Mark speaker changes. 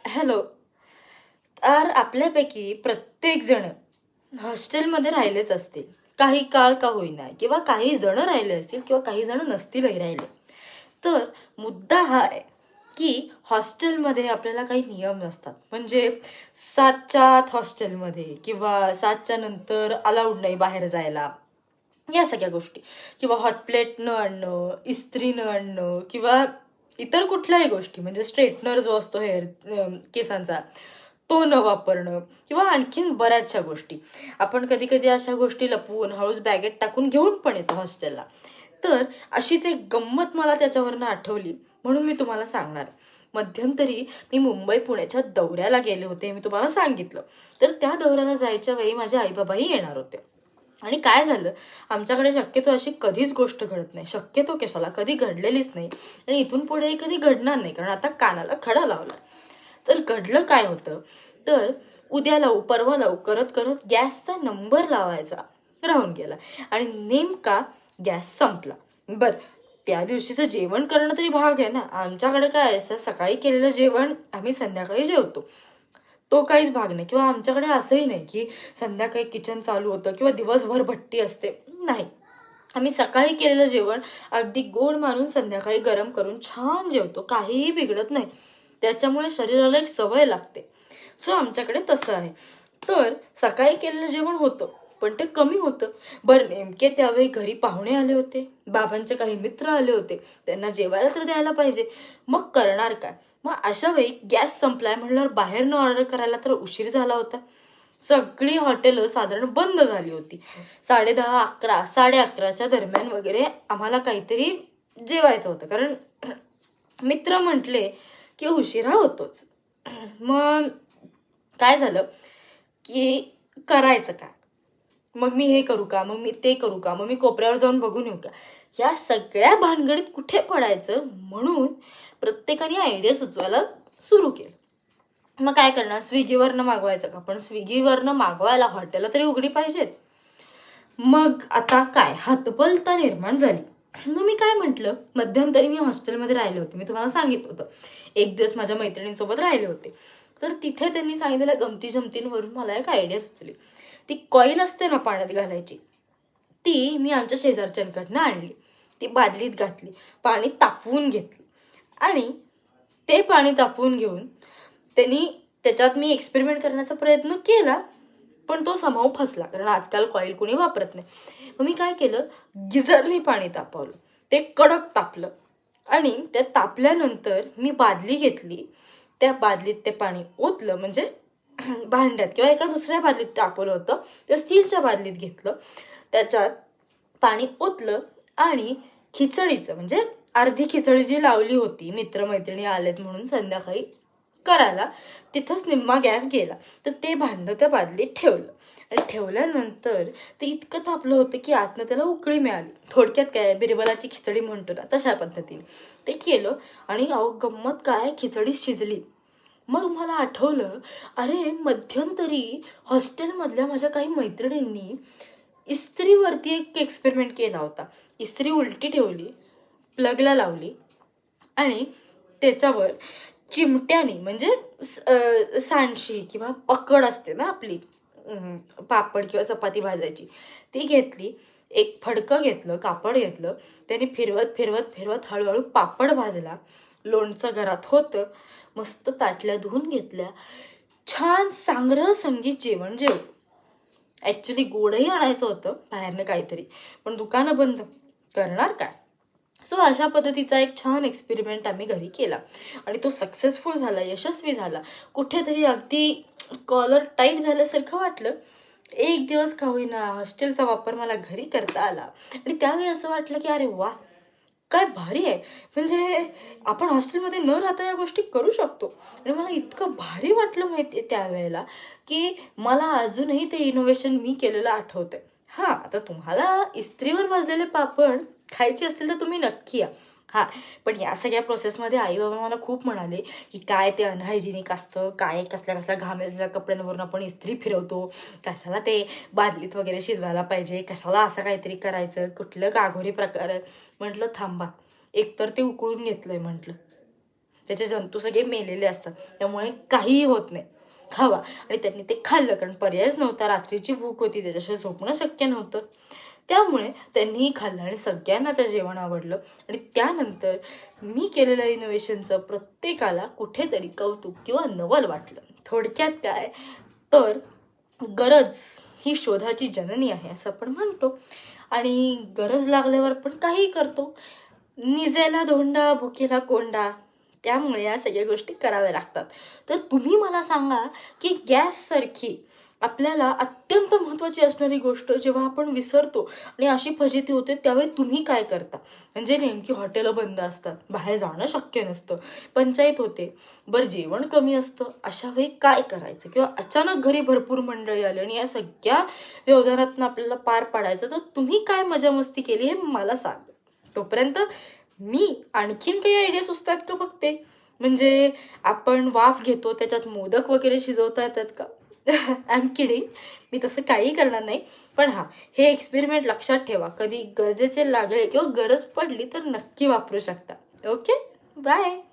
Speaker 1: Hello. तर आपल्यापैकी प्रत्येक जण हॉस्टेलमध्ये राहिलेच असतील, काही काळ का होईना, किंवा काही जण राहिले असतील किंवा काही जण नसतीलही राहिले. तर मुद्दा हा आहे की हॉस्टेलमध्ये आपल्याला काही नियम नसतात. म्हणजे 7च्या आत हॉस्टेलमध्ये किंवा 7च्या नंतर अलाउड नाही बाहेर जायला, या सगळ्या गोष्टी. किंवा हॉटप्लेट न आणणं, इस्त्री न आणणं, किंवा इतर कुठल्याही गोष्टी, म्हणजे स्ट्रेटनर जो असतो हेअर केसांचा, तो न वापरणं, किंवा आणखीन बऱ्याचशा गोष्टी. आपण कधी कधी अशा गोष्टी लपवून हळूच बॅगेत टाकून घेऊन पण येतो हॉस्टेलला. तर अशीच एक गंमत मला त्याच्यावरनं आठवली, म्हणून मी तुम्हाला सांगणार. मध्यंतरी मी मुंबई पुण्याच्या दौऱ्याला गेले होते, मी तुम्हाला सांगितलं. तर त्या दौऱ्याला जायच्या वेळी माझे आईबाबाही येणार होते. आणि काय झालं, आमच्याकडे शक्यतो अशी कधीच गोष्ट घडत नाही, शक्यतो कशाला कधी घडलेलीच नाही, आणि इथून पुढे कधी घडणार नाही, कारण आता कानाला खडा लावला. तर घडलं काय होतं, तर उद्या लावू परवा लावू करत करत गॅसचा नंबर लावायचा राहून गेला, आणि नेमका गॅस संपला. बर, त्या दिवशीचं जेवण करणं तरी भाग आहे ना. आमच्याकडे काय असतं, सकाळी केलेलं जेवण आम्ही संध्याकाळी जेवतो, तो काहीच भाग नाही. किंवा आमच्याकडे असंही नाही की संध्याकाळी किचन चालू होतं किंवा दिवसभर भट्टी असते, नाही. आम्ही सकाळी केलेलं जेवण अगदी गोड मानून संध्याकाळी गरम करून छान जेवतो, काहीही बिघडत नाही. त्याच्यामुळे शरीराला एक सवय लागते. सो आमच्याकडे तसं आहे. तर सकाळी केलेलं जेवण होतं, पण ते कमी होतं. बरं, नेमके त्यावेळी घरी पाहुणे आले होते, बाबांचे काही मित्र आले होते, त्यांना जेवायला तर द्यायला पाहिजे. मग करणार काय? मग अशा वेळी गॅस संपलाय म्हणल्यावर बाहेरनं ऑर्डर करायला तर उशीर झाला होता. सगळी हॉटेलं साधारण बंद झाली होती. 10:30, 11, 11:30च्या दरम्यान वगैरे आम्हाला काहीतरी जेवायचं होतं, कारण मित्र म्हटले की उशिरा होतोच. मग काय झालं की करायचं काय? मग मी हे करू का, मग मी ते करू का, मग मी कोपऱ्यावर जाऊन बघून येऊ का, या सगळ्या भानगडीत कुठे पडायचं, म्हणून प्रत्येकाने आयडिया सुचवायला सुरू केलं. मग काय करणार, स्विगीवरनं मागवायचं का? पण स्विगीवरनं मागवायला हॉटेल तरी उघडी पाहिजेत. मग आता काय, हतबलता निर्माण झाली. मग मी काय म्हटलं, मध्यंतरी मी हॉस्टेलमध्ये राहिले होते, मी तुम्हाला सांगितलं होतं. एक दिवस माझ्या मैत्रिणींसोबत राहिले होते. तर तिथे त्यांनी सांगितलेल्या गमती जमतींवरून मला एक आयडिया सुचली. ती कॉईल असते ना पाण्यात घालायची, ती मी आमच्या शेजारच्यांकडनं आणली. ती बादलीत घातली, पाणी तापवून घेतली, आणि ते पाणी तापवून घेऊन त्याच्यात मी एक्सपेरिमेंट करण्याचा प्रयत्न केला, पण तो समाव फसला, कारण आजकाल कॉईल कोणी वापरत नाही. मग मी काय केलं, गिझरनी पाणी तापवलं, ते कडक तापलं, आणि त्या तापल्यानंतर मी बादली घेतली, त्या बादलीत ते पाणी ओतलं, म्हणजे भांड्यात किंवा एका दुसऱ्या बादलीत तापवलं होतं, त्या स्टीलच्या बादलीत घेतलं, त्याच्यात पाणी ओतलं, आणि खिचडीचं, म्हणजे अर्धी खिचडी जी लावली होती, मित्रमैत्रिणी आलेत म्हणून संध्याकाळी करायला, तिथंच निम्मा गॅस गेला. तर ते भांडं त्या बादलीत ठेवलं, आणि ठेवल्यानंतर ते इतकं तापलं होतं की आतनं त्याला उकळी मिळाली. थोडक्यात काय, बिरबलाची खिचडी म्हणतो ना, तशा पद्धतीने ते केलं, आणि अहो गंमत काय, खिचडी शिजली. मग मला आठवलं, अरे मध्यंतरी हॉस्टेलमधल्या माझ्या काही मैत्रिणींनी इस्त्रीवरती एक एक्सपेरिमेंट केला होता. इस्त्री उलटी ठेवली, प्लगला लावली, आणि त्याच्यावर चिमट्याने, म्हणजे सांडशी किंवा पकड असते ना आपली, पापड किंवा चपाती भाजायची, ती घेतली, एक फडकं घेतलं, कापड घेतलं, त्याने फिरवत फिरवत फिरवत हळूहळू पापड भाजला. लोणचं घरात होतं, मस्त ताटल्या धुवून घेतल्या, छान सांग्रह संगीत जेवण जेवलं. ऍक्च्युली गोडही आणायचं होतं बाहेरनं काहीतरी, पण दुकानं बंद, करणार काय. सो अशा पद्धतीचा एक छान एक्सपेरिमेंट आम्ही घरी केला, आणि तो सक्सेसफुल झाला, यशस्वी झाला. कुठेतरी अगदी कॉलर टाईट झाल्यासारखं वाटलं. एक दिवस का होईना हॉस्टेलचा वापर मला घरी करता आला, आणि त्यावेळी असं वाटलं की अरे वा, काय भारी आहे, म्हणजे आपण हॉस्टेलमध्ये न राहता या गोष्टी करू शकतो. आणि मला इतकं भारी वाटलं माहिती आहे त्यावेळेला, की मला अजूनही ते इनोव्हेशन मी केलेलं आठवतंय. हां, आता तुम्हाला इस्त्रीवर भाजलेले पापड खायचे असतील तर तुम्ही नक्की या. हां, पण या सगळ्या प्रोसेसमध्ये आई बाबा मला खूप म्हणाले की काय ते अनहायजेनिक असतं, काय कसल्या कसल्या घामेल्या कपड्यांवरून आपण इस्त्री फिरवतो, कशाला ते बादलीत वगैरे शिजवायला पाहिजे, कशाला असं काहीतरी करायचं, कुठलं गाघोरी प्रकार आहे. म्हटलं थांबा, एकतर ते उकळून घेतलंय म्हटलं, त्याचे जंतू सगळे मेलेले असतात, त्यामुळे काहीही होत नाही. खावा. आणि त्यांनी ते खाल्लं, कारण पर्यायच नव्हता, रात्रीची भूक होती, त्याच्याशिवाय झोपणं शक्य नव्हतं. त्यामुळे त्यांनीही खाल्लं आणि सगळ्यांना ते जेवण आवडलं. आणि त्यानंतर मी केलेल्या इनोव्हेशनचं प्रत्येकाला कुठेतरी कौतुक किंवा नवल वाटलं. थोडक्यात काय तर गरज ही शोधाची जननी आहे असं आपण म्हणतो. आणि गरज लागल्यावर आपण काही करतो. निजेला धोंडा भुकेला कोंडा, त्यामुळे या सगळ्या गोष्टी कराव्या लागतात. तर तुम्ही मला सांगा की गॅससारखी आपल्याला अत्यंत महत्त्वाची असणारी गोष्ट जेव्हा आपण विसरतो आणि अशी फजिती होते, त्यावेळी तुम्ही काय करता? म्हणजे नेमकी हॉटेलं बंद असतात, बाहेर जाणं शक्य नसतं, पंचायत होते, बरं जेवण कमी असतं, अशा वेळी काय करायचं? किंवा अचानक घरी भरपूर मंडळी आली आणि या सगळ्या व्यवधानातून आपल्याला पार पाडायचं, तर तुम्ही काय मजा मस्ती केली हे मला सांग. तोपर्यंत मी आणखीन काही आयडिया सुचतात का बघते. म्हणजे आपण वाफ घेतो, त्याच्यात मोदक वगैरे शिजवता येतात का? I am kidding. मी तसं काही करणार नाही. पण हां, हे एक्सपेरिमेंट लक्षात ठेवा. कधी गरजेचे लागले किंवा गरज पडली तर नक्की वापरू शकता. Okay, bye.